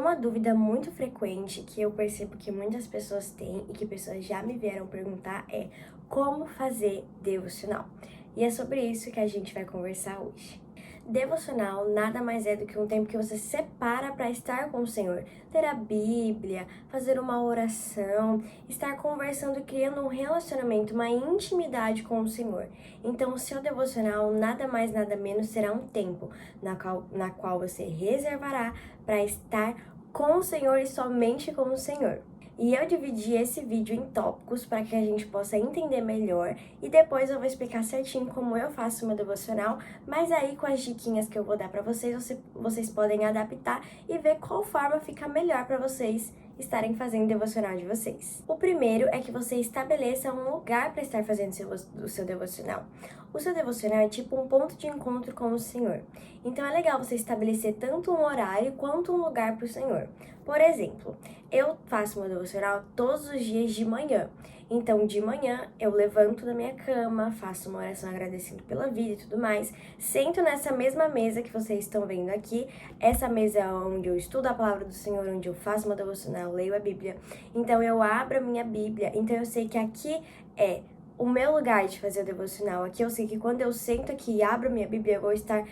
Uma dúvida muito frequente que eu percebo que muitas pessoas têm e que pessoas já me vieram perguntar é como fazer devocional. E é sobre isso que a gente vai conversar hoje. Devocional nada mais é do que um tempo que você separa para estar com o Senhor, ler a Bíblia, fazer uma oração, estar conversando, criando um relacionamento, uma intimidade com o Senhor. Então, o seu devocional nada mais, nada menos será um tempo na qual você reservará para estar com o Senhor e somente com o Senhor. E eu dividi esse vídeo em tópicos para que a gente possa entender melhor e depois eu vou explicar certinho como eu faço o meu devocional, mas aí com as diquinhas que eu vou dar para vocês podem adaptar e ver qual forma fica melhor para vocês estarem fazendo o devocional de vocês. O primeiro é que você estabeleça um lugar para estar fazendo o seu devocional. O seu devocional é tipo um ponto de encontro com o Senhor. Então é legal você estabelecer tanto um horário quanto um lugar para o Senhor. Por exemplo, eu faço meu devocional todos os dias de manhã. Então, de manhã, eu levanto da minha cama, faço uma oração agradecendo pela vida e tudo mais. Sento nessa mesma mesa que vocês estão vendo aqui. Essa mesa é onde eu estudo a palavra do Senhor, onde eu faço meu devocional, leio a Bíblia. Então, eu abro a minha Bíblia. Então, eu sei que aqui é o meu lugar de fazer o devocional. Aqui eu sei que quando eu sento aqui e abro a minha Bíblia, eu vou estar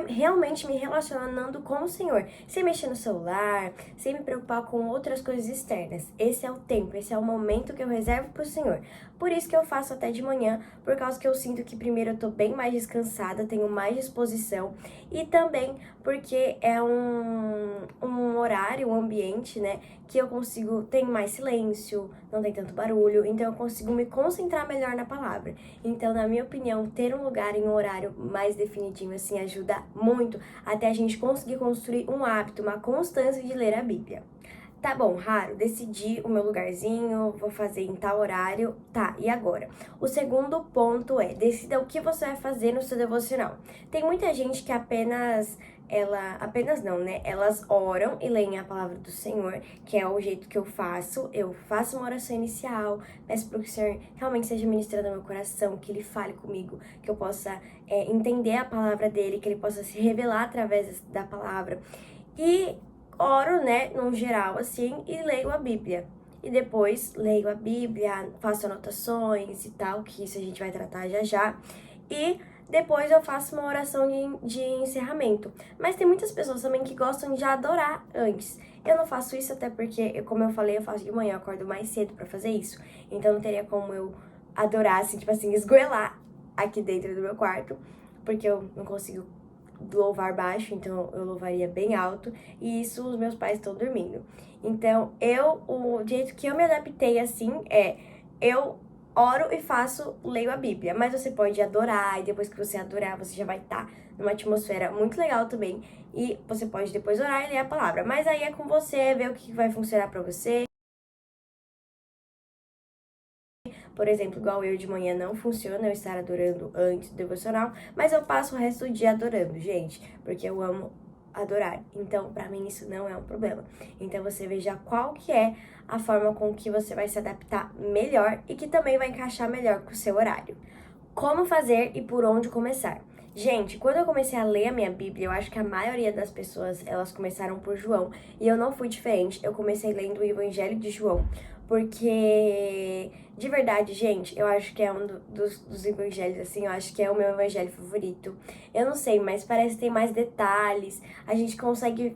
realmente me relacionando com o Senhor, sem mexer no celular, sem me preocupar com outras coisas externas. Esse é o tempo, esse é o momento que eu reservo para o Senhor. Por isso que eu faço até de manhã, por causa que eu sinto que primeiro eu tô bem mais descansada, tenho mais disposição e também porque é um horário, um ambiente, né, que eu consigo, tem mais silêncio, não tem tanto barulho, então eu consigo me concentrar melhor na palavra. Então, na minha opinião, ter um lugar em um horário mais definitivo, assim, ajuda muito até a gente conseguir construir um hábito, uma constância de ler a Bíblia. Tá bom, Raro, decidi o meu lugarzinho, vou fazer em tal horário. Tá, e agora? O segundo ponto é, decida o que você vai fazer no seu devocional. Tem muita gente que apenas não, né? Elas oram e leem a palavra do Senhor, que é o jeito que eu faço. Eu faço uma oração inicial, peço para que o Senhor realmente seja ministrando no meu coração, que Ele fale comigo, que eu possa entender a palavra dEle, que Ele possa se revelar através da palavra. E oro, né, no geral, assim, e leio a Bíblia. E depois leio a Bíblia, faço anotações e tal, que isso a gente vai tratar já já. E depois eu faço uma oração de encerramento. Mas tem muitas pessoas também que gostam de adorar antes. Eu não faço isso até porque, como eu falei, eu faço de manhã, eu acordo mais cedo pra fazer isso. Então não teria como eu adorar, assim, tipo assim, esgoelar aqui dentro do meu quarto, porque eu não consigo louvar baixo, então eu louvaria bem alto, e isso os meus pais estão dormindo. Então, o jeito que eu me adaptei assim eu oro e leio a Bíblia, mas você pode adorar, e depois que você adorar, você já vai estar numa atmosfera muito legal também, e você pode depois orar e ler a palavra, mas aí é com você, ver o que vai funcionar pra você. Por exemplo, igual eu de manhã não funciona eu estar adorando antes do devocional, mas eu passo o resto do dia adorando, gente, porque eu amo adorar. Então, pra mim isso não é um problema. Então, você veja qual que é a forma com que você vai se adaptar melhor e que também vai encaixar melhor com o seu horário. Como fazer e por onde começar? Gente, quando eu comecei a ler a minha Bíblia, eu acho que a maioria das pessoas, elas começaram por João, e eu não fui diferente. Eu comecei lendo o Evangelho de João, porque, de verdade, gente, eu acho que é um dos evangelhos, assim, eu acho que é o meu evangelho favorito. Eu não sei, mas parece que tem mais detalhes, a gente consegue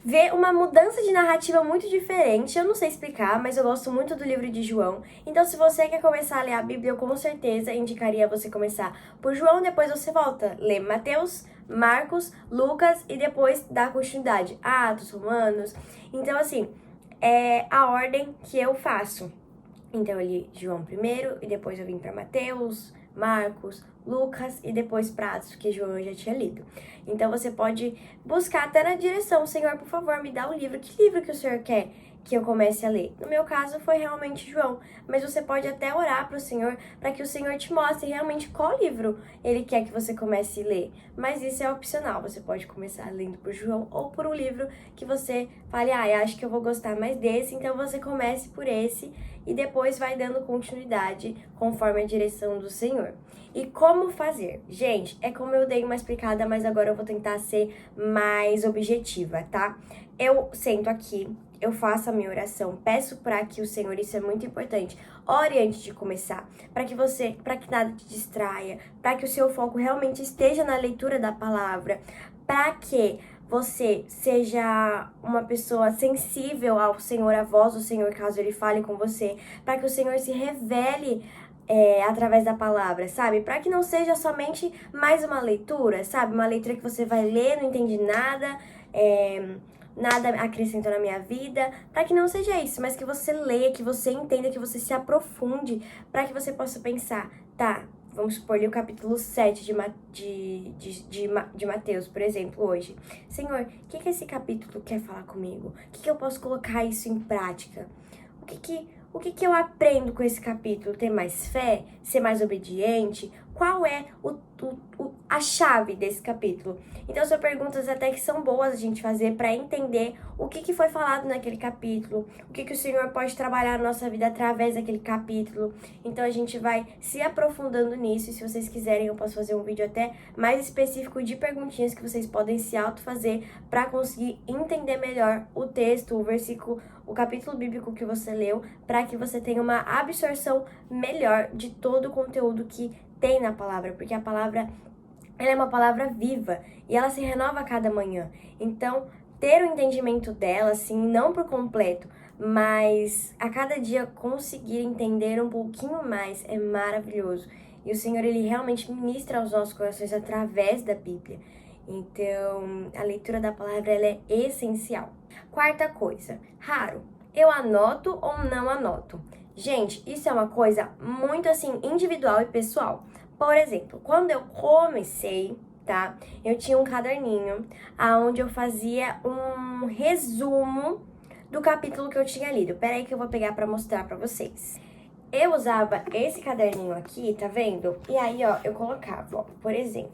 ver uma mudança de narrativa muito diferente. Eu não sei explicar, mas eu gosto muito do livro de João. Então, se você quer começar a ler a Bíblia, eu com certeza indicaria você começar por João, depois você volta, lê Mateus, Marcos, Lucas e depois dá continuidade, Atos, Romanos. Então, assim, é a ordem que eu faço. Então, eu li João primeiro e depois eu vim para Mateus, Marcos, Lucas e depois para Atos, que João eu já tinha lido. Então, você pode buscar até na direção, Senhor, por favor, me dá um livro. Que livro que o Senhor quer que eu comece a ler? No meu caso foi realmente João, mas você pode até orar para o Senhor, para que o Senhor te mostre realmente qual livro Ele quer que você comece a ler. Mas isso é opcional, você pode começar lendo por João ou por um livro que você fale, acho que eu vou gostar mais desse, então você comece por esse e depois vai dando continuidade conforme a direção do Senhor. E como fazer? Gente, é como eu dei uma explicada, mas agora eu vou tentar ser mais objetiva, tá? Eu sento aqui, eu faço a minha oração, peço para que o Senhor, isso é muito importante, ore antes de começar, para que nada te distraia, para que o seu foco realmente esteja na leitura da palavra, para que você seja uma pessoa sensível ao Senhor, à voz do Senhor, caso Ele fale com você, para que o Senhor se revele através da palavra, sabe? Para que não seja somente mais uma leitura, sabe? Uma leitura que você vai ler, não entende nada, nada acrescentou na minha vida, para que não seja isso, mas que você leia, que você entenda, que você se aprofunde, para que você possa pensar, tá, vamos supor ali o capítulo 7 de Mateus, por exemplo, hoje. Senhor, o que esse capítulo quer falar comigo? O que eu posso colocar isso em prática? O que eu aprendo com esse capítulo? Ter mais fé? Ser mais obediente? Qual é a chave desse capítulo? Então, são perguntas até que são boas a gente fazer para entender o que foi falado naquele capítulo, o que o Senhor pode trabalhar na nossa vida através daquele capítulo. Então, a gente vai se aprofundando nisso, e se vocês quiserem, eu posso fazer um vídeo até mais específico de perguntinhas que vocês podem se autofazer para conseguir entender melhor o texto, o versículo, o capítulo bíblico que você leu, para que você tenha uma absorção melhor de todo o conteúdo que tem na palavra, porque a palavra, ela é uma palavra viva e ela se renova a cada manhã. Então, ter o entendimento dela, assim, não por completo, mas a cada dia conseguir entender um pouquinho mais é maravilhoso. E o Senhor, Ele realmente ministra aos nossos corações através da Bíblia. Então, a leitura da palavra, ela é essencial. Quarta coisa, raro, eu anoto ou não anoto? Gente, isso é uma coisa muito, assim, individual e pessoal. Por exemplo, quando eu comecei, tá? Eu tinha um caderninho onde eu fazia um resumo do capítulo que eu tinha lido. Pera aí que eu vou pegar pra mostrar pra vocês. Eu usava esse caderninho aqui, tá vendo? E aí, ó, eu colocava, ó, por exemplo,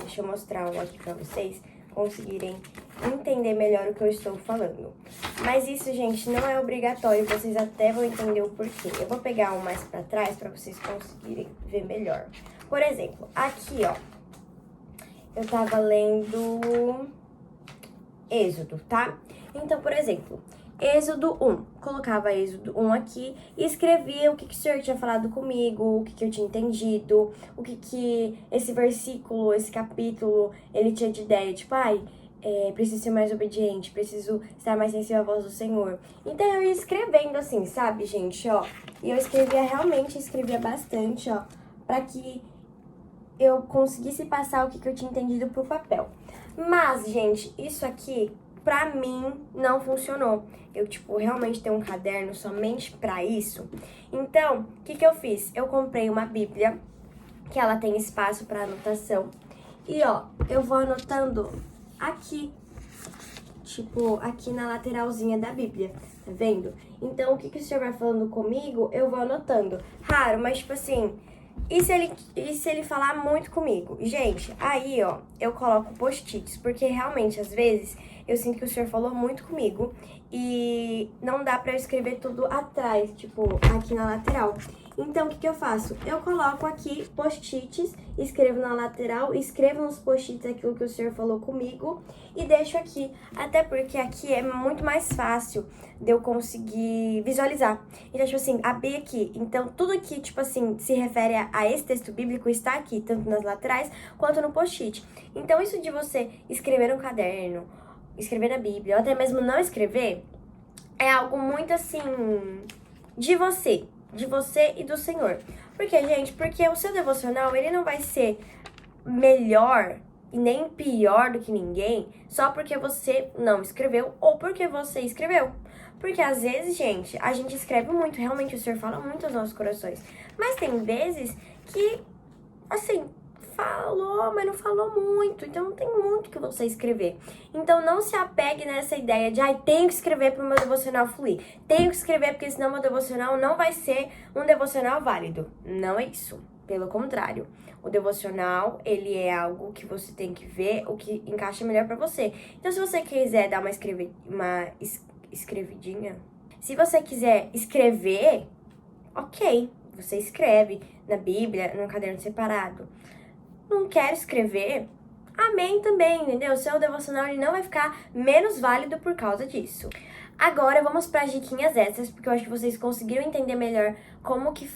deixa eu mostrar um aqui pra vocês conseguirem entender melhor o que eu estou falando. Mas isso, gente, não é obrigatório, vocês até vão entender o porquê. Eu vou pegar um mais pra trás pra vocês conseguirem ver melhor. Por exemplo, aqui, ó, eu tava lendo Êxodo, tá? Então, por exemplo, Êxodo 1. Colocava Êxodo 1 aqui e escrevia o que o Senhor tinha falado comigo, o que eu tinha entendido, o que esse versículo, esse capítulo, ele tinha de ideia. Tipo, preciso ser mais obediente, preciso estar mais sensível à voz do Senhor. Então, eu ia escrevendo assim, sabe, gente, ó. E eu escrevia bastante, ó, pra que eu conseguisse passar o que eu tinha entendido pro papel. Mas, gente, isso aqui, pra mim, não funcionou. Eu, realmente tenho um caderno somente pra isso. Então, o que eu fiz? Eu comprei uma Bíblia, que ela tem espaço pra anotação. E, ó, eu vou anotando aqui, aqui na lateralzinha da Bíblia, tá vendo? Então, o que o Senhor vai falando comigo, eu vou anotando. Raro, mas, assim... E se ele falar muito comigo? Gente, aí, ó, eu coloco post-its, porque realmente, às vezes, eu sinto que o Senhor falou muito comigo e não dá pra eu escrever tudo atrás, aqui na lateral. Então, o que eu faço? Eu coloco aqui post-its, escrevo na lateral, escrevo nos post-its aquilo que o Senhor falou comigo e deixo aqui. Até porque aqui é muito mais fácil de eu conseguir visualizar. Então, abri aqui. Então, tudo aqui, se refere a esse texto bíblico está aqui, tanto nas laterais quanto no post-it. Então, isso de você escrever no caderno, escrever na Bíblia, ou até mesmo não escrever, é algo muito, de você e do Senhor. Por quê, gente? Porque o seu devocional, ele não vai ser melhor e nem pior do que ninguém só porque você não escreveu ou porque você escreveu. Porque às vezes, gente, a gente escreve muito, realmente o Senhor fala muito aos nossos corações. Mas tem vezes que, falou, mas não falou muito, então não tem muito que você escrever. Então não se apegue nessa ideia de, tenho que escrever para o meu devocional fluir. Tenho que escrever porque senão meu devocional não vai ser um devocional válido. Não é isso. Pelo contrário, o devocional, ele é algo que você tem que ver o que encaixa melhor para você. Então se você quiser dar uma escrevidinha, se você quiser escrever, ok, você escreve na Bíblia, num caderno separado. Não quer escrever? Amém também, entendeu? O seu devocional ele não vai ficar menos válido por causa disso. Agora vamos para as diquinhas extras, porque eu acho que vocês conseguiram entender melhor como que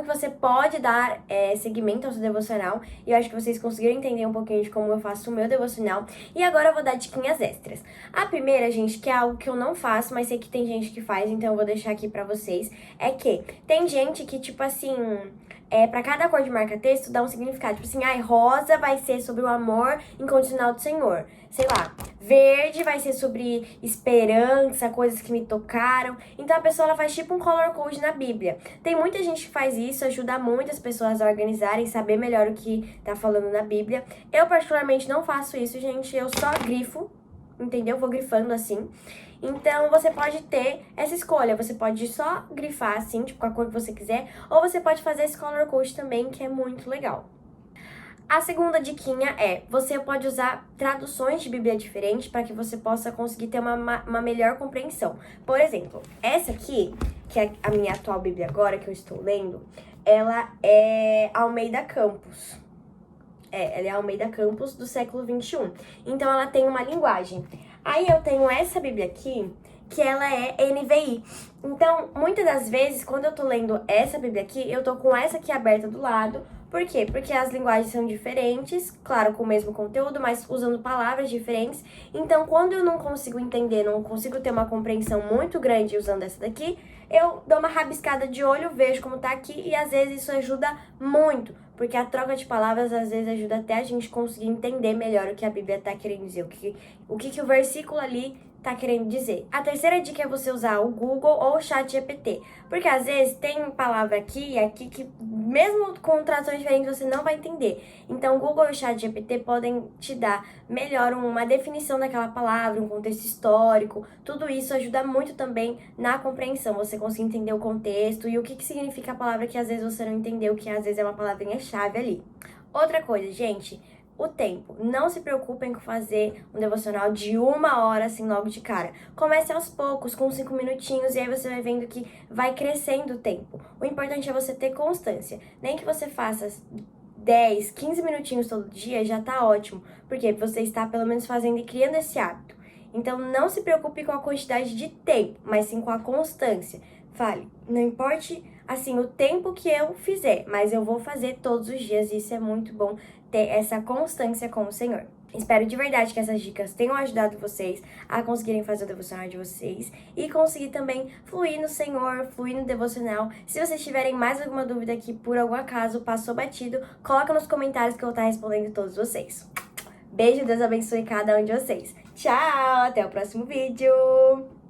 você pode dar seguimento ao seu devocional. E eu acho que vocês conseguiram entender um pouquinho de como eu faço o meu devocional. E agora eu vou dar diquinhas extras. A primeira, gente, que é algo que eu não faço, mas sei que tem gente que faz, então eu vou deixar aqui pra vocês, é que tem gente que, tipo assim, pra cada cor de marca-texto dá um significado. Tipo assim, rosa vai ser sobre o amor incondicional do Senhor. Sei lá, verde vai ser sobre esperança, coisas que me tocaram. Então a pessoa ela faz tipo um color code na Bíblia. Tem muita gente que faz isso, ajuda muitas pessoas a organizarem, saber melhor o que tá falando na Bíblia. Eu particularmente não faço isso, gente, eu só grifo, entendeu? Vou grifando assim. Então, você pode ter essa escolha, você pode só grifar assim, tipo, com a cor que você quiser, ou você pode fazer esse color code também, que é muito legal. A segunda diquinha é, você pode usar traduções de Bíblia diferentes para que você possa conseguir ter uma melhor compreensão. Por exemplo, essa aqui, que é a minha atual Bíblia agora, que eu estou lendo, ela é Almeida Campos. Ela é Almeida Campos do século 21. Então, ela tem uma linguagem. Aí, eu tenho essa Bíblia aqui, que ela é NVI. Então, muitas das vezes, quando eu tô lendo essa Bíblia aqui, eu tô com essa aqui aberta do lado. Por quê? Porque as linguagens são diferentes, claro, com o mesmo conteúdo, mas usando palavras diferentes. Então, quando eu não consigo entender, não consigo ter uma compreensão muito grande usando essa daqui, eu dou uma rabiscada de olho, vejo como tá aqui e às vezes isso ajuda muito. Porque a troca de palavras às vezes ajuda até a gente conseguir entender melhor o que a Bíblia tá querendo dizer, o que o versículo ali tá querendo dizer. A terceira dica é você usar o Google ou o ChatGPT, porque às vezes tem palavra aqui e aqui que mesmo com traduções diferentes você não vai entender. Então o Google e o ChatGPT podem te dar melhor uma definição daquela palavra, um contexto histórico. Tudo isso ajuda muito também na compreensão, você conseguir entender o contexto e o que significa a palavra que às vezes você não entendeu, que às vezes é uma palavrinha-chave ali. Outra coisa, gente, o tempo. Não se preocupem com fazer um devocional de 1 hora, assim, logo de cara. Comece aos poucos, com 5 minutinhos, e aí você vai vendo que vai crescendo o tempo. O importante é você ter constância. Nem que você faça 10, 15 minutinhos todo dia, já tá ótimo. Porque você está, pelo menos, fazendo e criando esse hábito. Então, não se preocupe com a quantidade de tempo, mas sim com a constância. Fale, não importe, assim, o tempo que eu fizer, mas eu vou fazer todos os dias. Isso é muito bom, ter essa constância com o Senhor. Espero de verdade que essas dicas tenham ajudado vocês a conseguirem fazer o devocional de vocês e conseguir também fluir no Senhor, fluir no devocional. Se vocês tiverem mais alguma dúvida que por algum acaso passou batido, coloca nos comentários que eu vou estar respondendo todos vocês. Beijo, Deus abençoe cada um de vocês. Tchau, até o próximo vídeo!